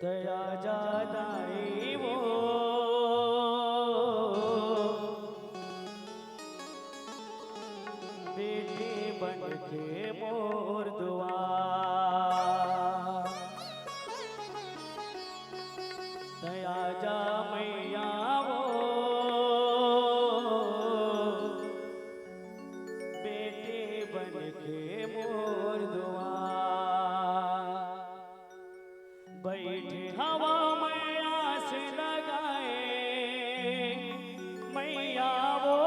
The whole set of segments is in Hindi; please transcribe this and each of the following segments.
दया जादाई वो बेटी बन के मोर दुआ दया जा मैया वो बेटी बन के मोर दुआ बैठे हवा में आस लगाए मैया वो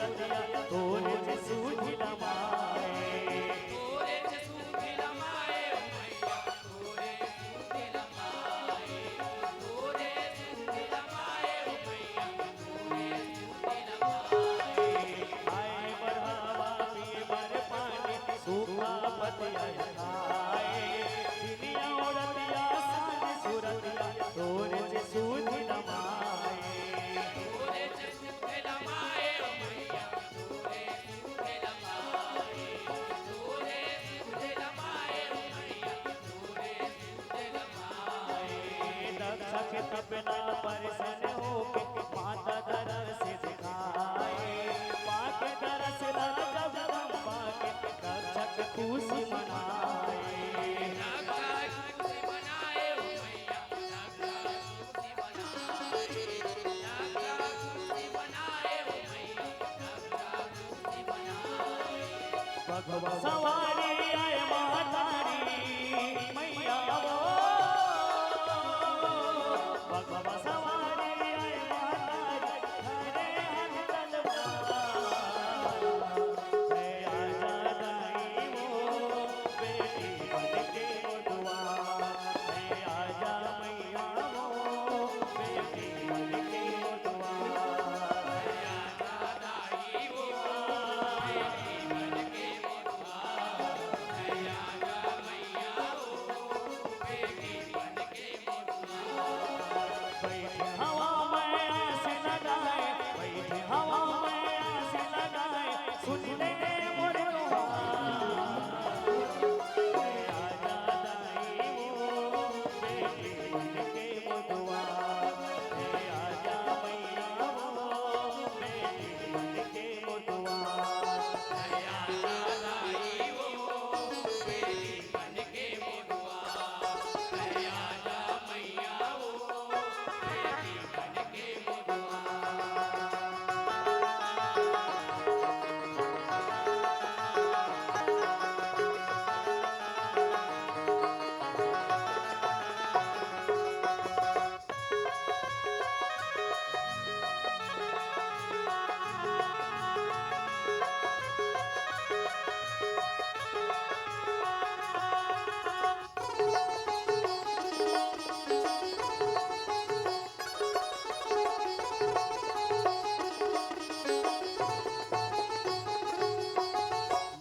સુરતિયા તોરે જે સુધીલા માય તોરે જ સુધીલા માએ મૈયા તોરે સુધીલા માએ તોરે સુધીલા માએ મૈયા તોરે સુધીલા માએ આય બઢાવા પીવર પાણી સુખા પતિયા ખાય દિનિયા ઓરતિયા સાજ સુરતિયા તોરે જે સુધીલા માય તોરે જ સુધીલા માએ મૈયા તોરે સુધીલા માએ તોરે સુધીલા માએ મૈયા તોરે સુધીલા માએ दक्षा के तपना परसन होके माता दरस दिखाए पाके दरस राजा जगदम्बा के दक्षा के खुशी मनाए नागा खुशी बनाए मैया नागा खुशी बनाए नागा खुशी बनाए मैया नागा खुशी बनाए भगवा सवारी आए मातारी मैया वो भगवा सवारी आए मातारी हरे हर तलवार है आजा दाई वो बेटी बन के दुआ है आजा मैया वो बेटी बन के दुआ दादाई वो बेटी बनके मोदुआ आजा मैया वो बेटी बनके मोदुआ बैठे हवा में ऐसे लगाए बैठे हवा में ऐसे लगाए सुन ले मोरे आजा दाई वो बेटी बनके मुदुआ आजा मैया वो बेटी बनके मुदुआ दादाई वो बेटी बनके मोदुआ आजा मैया वो बेटी बनके मोदुआ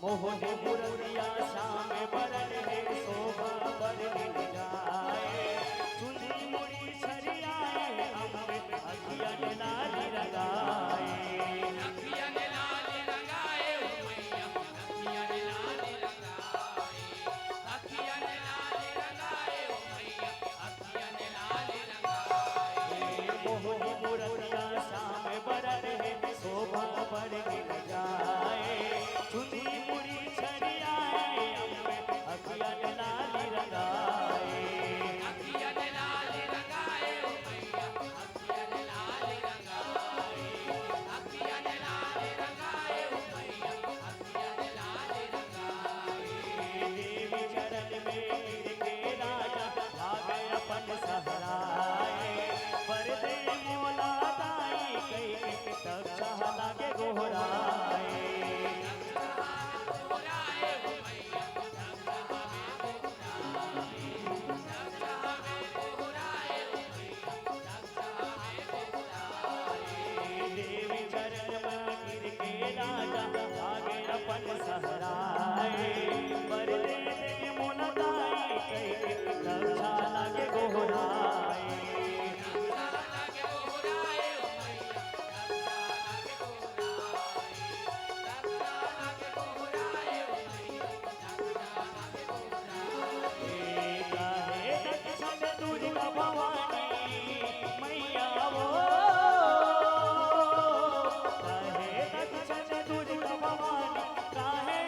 मोहने मुरतिया श्याम बरन है शोभा बरन जाए चुनी मुड़ी छरियाए अम्बे अखियन लाली रंगाए अखियाँ ने लाल रंगाए मैया अखियाँ ने लाल रंगाए अखियाँ ने लाल रंगाए मैया अखियाँ ने लाल रंगाए मोहने मुरतिया श्याम बरन है शोभा बरन जाए चुनी मुड़ी छरियाए अम्बे अखियन लाली रंगाए अखियाँ ने लाल रंगाए मैया अखियाँ ने लाल रंगाए अखियाँ ने लाल रंगाए मैया अखियाँ ने लाल रंगाए देवी चरण में गिर के राजा भागे अपन सहराए पर दे मोला दाई कई के तब चाह लागे गोहराए गोराए मैया नगरा में गोराए नगरा में गोराए मैया नगरा में गोराए देवी चरण में गिर के राजा भागे अपन सहराए पर दे मोला दाई कई के तब चाह लागे गोहराए नगरा लागे गोराए मैया नगरा लागे गोराए नगरा लागे गोराए मैया नगरा लागे गोराए काहे दक्षिण दुर्गा भवानी मैया वो काहे दक्षिण दुर्गा भवानी काहे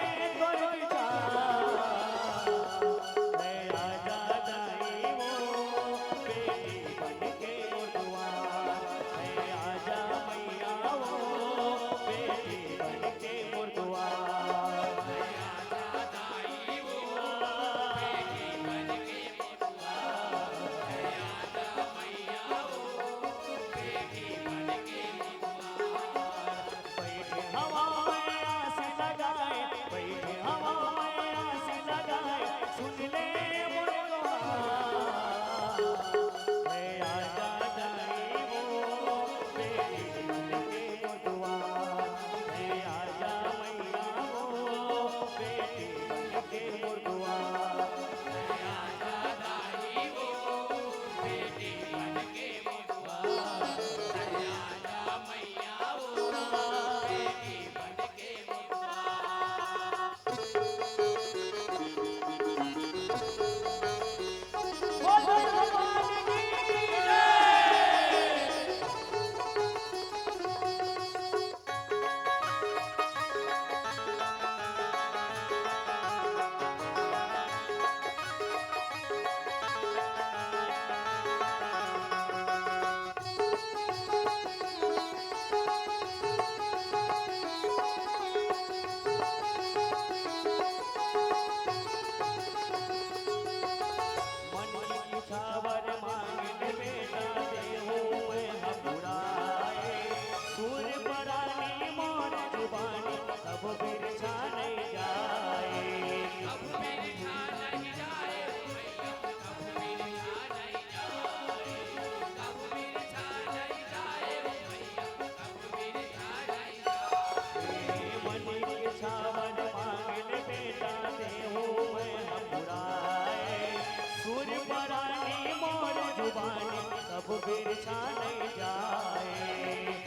बिरछा नहीं जाए।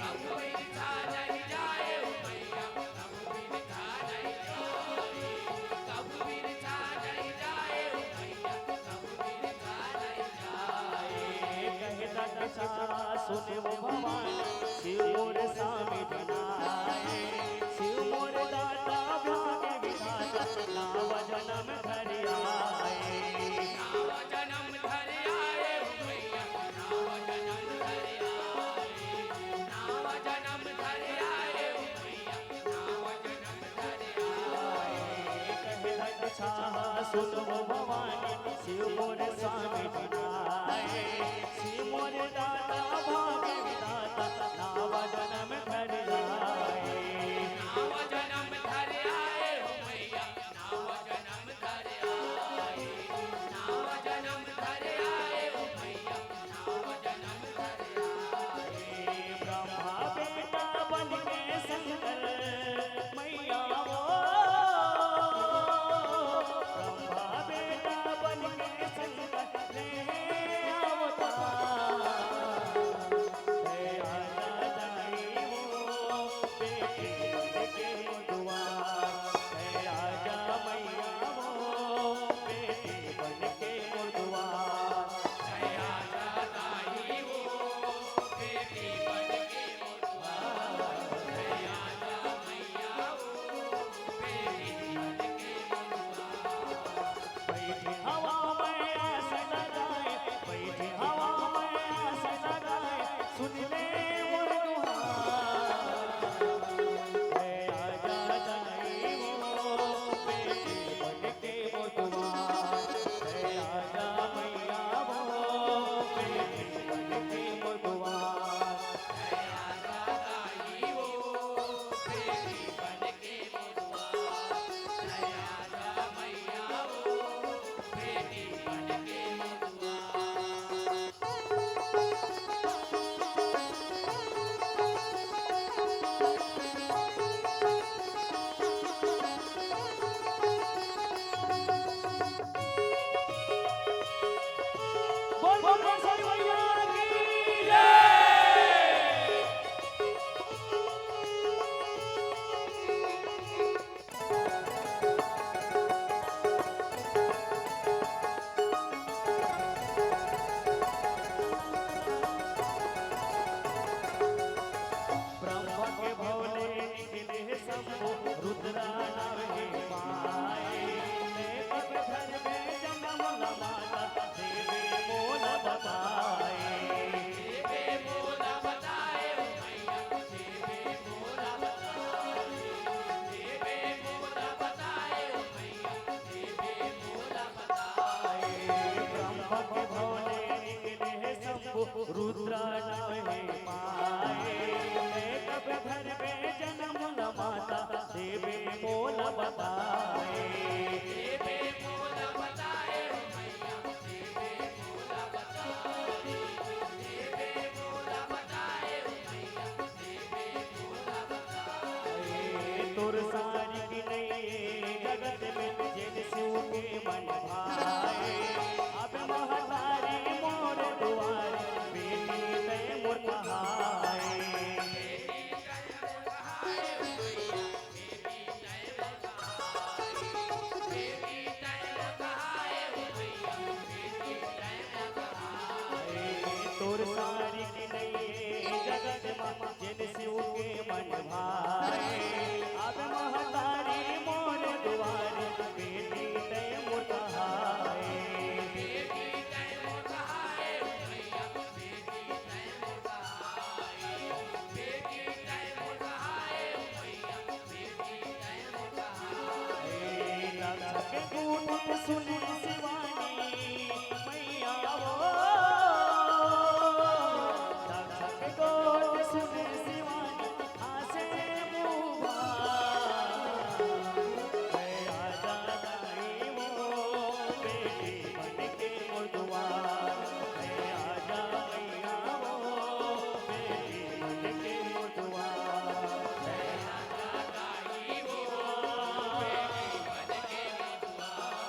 कब बिरछा नहीं जाए ओ मैया, कब बिरछा नहीं जाए, कब बिरछा नहीं जाए ओ मैया, कब बिरछा नहीं जाए। कहता दशा सुने वो भवानी, शिव मोर स्वामी जनाए। शिव मोर दाता भाग्य विधाता, नाव जन्म धरि आए। नाव जन्म धरि आए ओ मैया, नाव जन्म धरि आए, नाव जन्म धरि आए ओ मैया, नाव जन्म धरि आए। कहता दशा सुने वो भवानी, शिव मोर स्वामी जनाए। शिव मोर दाता भाग्य विधाता, नाव जन्म धरि आए। नाव जन्म धरि आए ओ मैया, नाव जन्म धरि आए, नाव जन्म धरि आए ओ मैया, नाव जन्म धरि आए। ब्रह्मा बेटा बन के शंकर मैया वो, ब्रह्मा बेटा बन के शंकर ले अवतार। दया दाई वो बेटे बन के दुआर। दया जा मैया वो बेटे बन के दुआर। दया दाई वो बेटी बन के मुद्वार, दया मैया वो बेटी बन के मुद्वार। बैठी हवा में ऐसे लगाए, बैठी हवा में ऐसे लगाए, सुन ले मोर दुहार। दया जा दाई वो बेटी बन के दुआर। दया जा मैया वो बेटी बन के दुआर। दया दाई वो बेटी बन के मुद्वार, दया मैया वो बेटी बन के मुद्वार। बोल बोल बोल सभी मैया की जय। ब्रह्मा के भोले निकले शंभु, रुद्रा नाम है माए। एक घर में जन्म न माता, देवी मोल बताए। देवे मोला बताए ओ मैया, देवे मोला बताए, देवे मोला बताए ओ मैया, देवे मोला बताए। ब्रह्मा के भोले निकले शंभु, रुद्रा नाम है माए। एक घर में जन्म न माता, देवी मोल बताए। देवे मोला बताए ओ मैया, देवे मोला बताए, देवे मोला बताए ओ मैया, देवे मोला बताए। तुर सारी की नहीं जगत में, जिन शिव के मन भाए। अब महतारी मोर दुआर, बेटी ते मोर कहाए। तुर सारी की नहीं जगत में, जिन शिव के मन भाए। अब महतारी मोर दुआर, बेटी ते मोर कहाए। लक्षक कूट सुनी शिवानी मैया वो, लक्षक कूट सुनी शिवानी आसे मुआ। दया जा दाई वो बेटी बन के दुआर। दया जा मैया वो बेटी बन के दुआर। दया जा दाई वो बेटी बन के दुआर।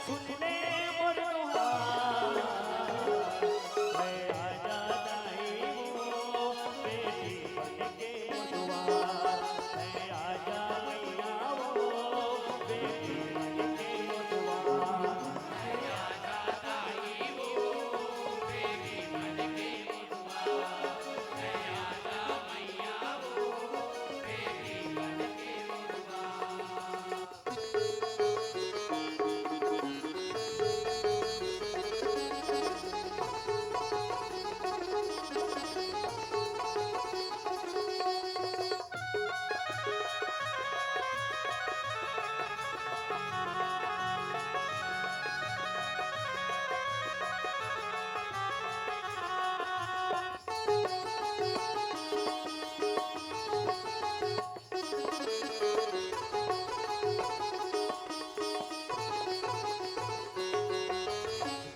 सुन ले मोर दुहार मैं आजा दाई वो बेटी बनके दुआर मैं आजा मैया वो बेटी बनके दुआर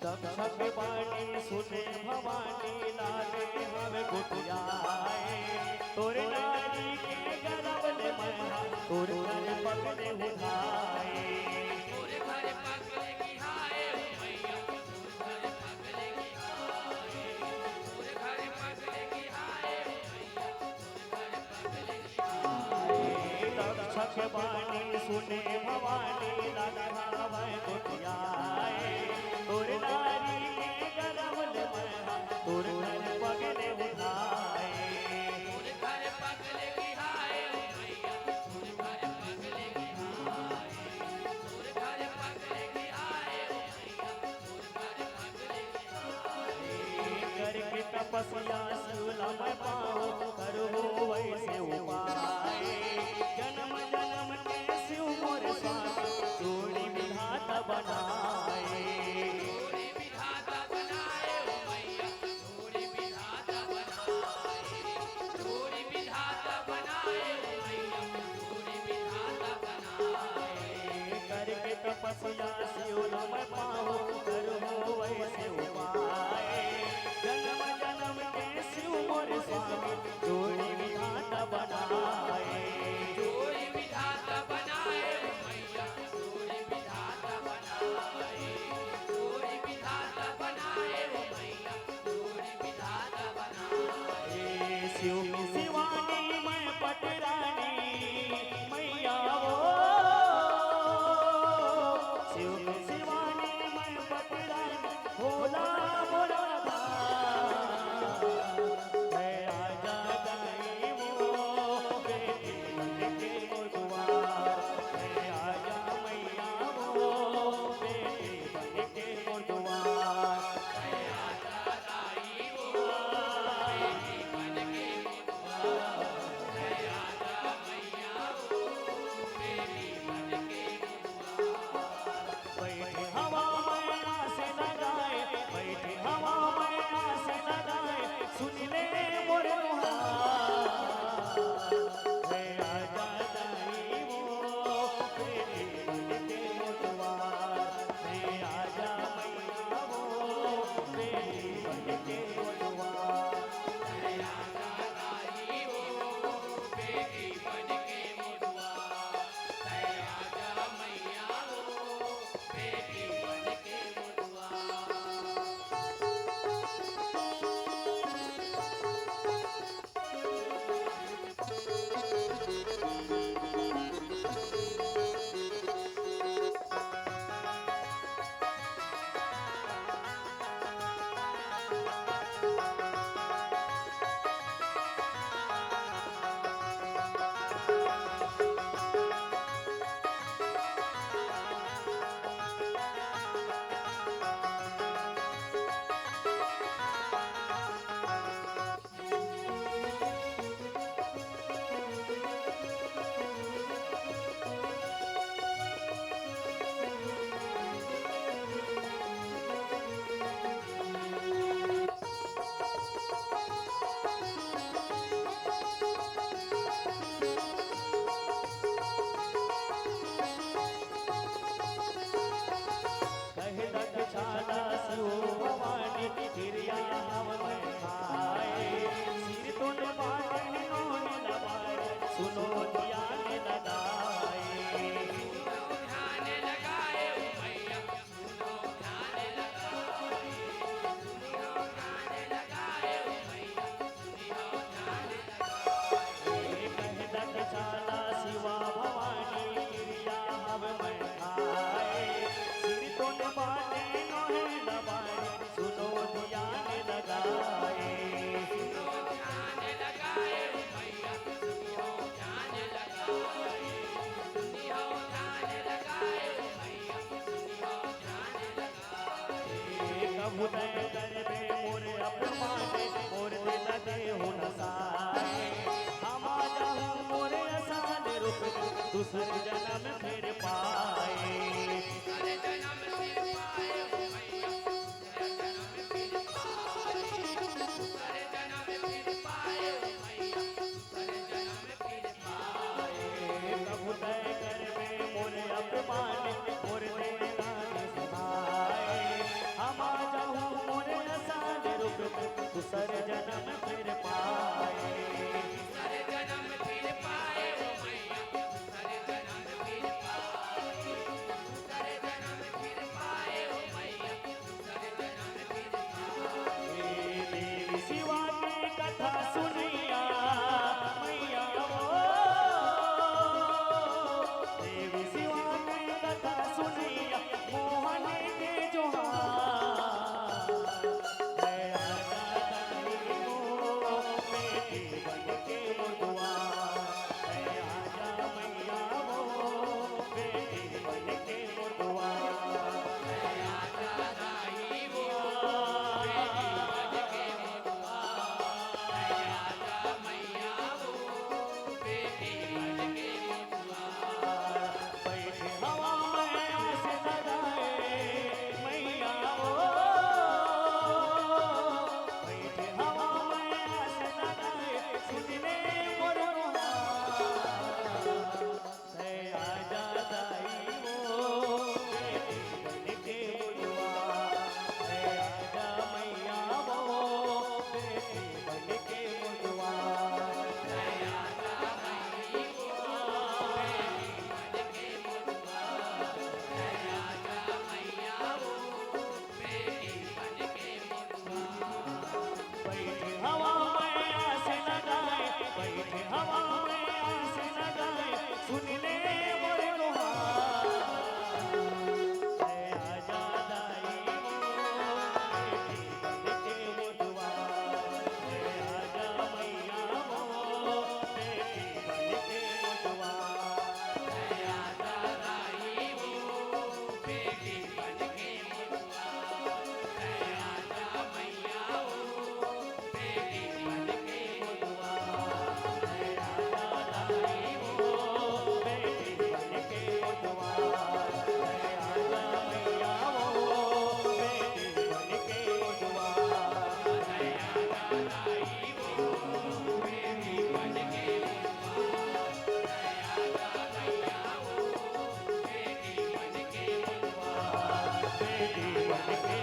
दक्षक बाणी सुने भवानी लागे हमें गुटियाए तोरे नारी के गरब ले महा तोरे घर पगले उठाए दक्षक बाणी सुने भवानी लागे हमें गुटियाए तोरे नारी के गरब ले महा तोरे घर पगले उठाए करके तपस्या शूला में पाओ करो वैसे उपाय जन्म जन्म के शिव मोर स्वामी जोड़ी विधाता बनाए करके तपस्या शूला में पाओ करो वैसे उपाय जन्म जन्म के शिव मोर स्वामी जोड़ी विधाता बनाए शिव की शिवानी मैं पटरानी मैया वो शिव की शिवानी मैं पटरानी भोला भोला मैं आजा दाई वो बेटी बनके दुआर मैं आजा मैया वो बेटी बनके दुआर बैठे हवा में आस लगाए बैठे हवा में आस लगाए सुन ले मोर दुहार मैं आजा दाई वो बेटी बनके दुआर मैं आजा मैया वो बेटी बनके दुआर दया करबे मोर अपमाने मोर दिल देहु नसाए हम जाहूं मोर आसान रूप दूसर जन्म फिर पाए दूसरे जन्म फिर पाए ओ मैया दूसरे जन्म फिर पाए ओ मैया दूसरे जन्म फिर पाए प्रभु दया करबे मोर अपमाने मोर दिल सहाय हम जाहूं मोर आसान रूप दूसर जन्म फिर पाए दूसरे जन्म फिर पाए ओ मैया दूसरे जन्म फिर पाए दूसरे जन्म फिर पाए ओ मैया दूसरे जन्म फिर पाए देवी शिवा की कथा सुनिया मैया वो देवी शिवा की कथा सुनिया मोहन के जोहार दया दादाई हो बेटी बन के दुआ दया जा मैया वो बेटी बन के दुआ दया दादाई वो बेटी बन के मुदुआ दया जा मैया वो बेटी बन के मुदुआ बैठे हवा में आस लगाए मैया वो बैठे हवा में आस लगाए सुनने मोर दया जा दाई वो बेटी बन के दुआ दया जा मैया वो बेटी बन के दुआ दया दादाई वो बेटी बन के मुदुआ दया जा मैया वो बेटी बन के मुदुआ बैठे हवा में आस लगाए बैठे हवा में आस लगाए सुन ले मोर लोहार दया जा दाई वो बेटी बन के दुआ दया जा मैया वो बेटी बन के दुआ दया दादाई वो बेटी बन के मुदुआ दया जा मैया वो बेटी बन के मुदुआ दया जा दाई वो बेटी बन के दुआ दया जा मैया वो बेटी बन के दुआ दया दादाई वो बेटी बन के मुदुआ दया जा मैया वो बेटी बन के मुदुआ बेटी बन के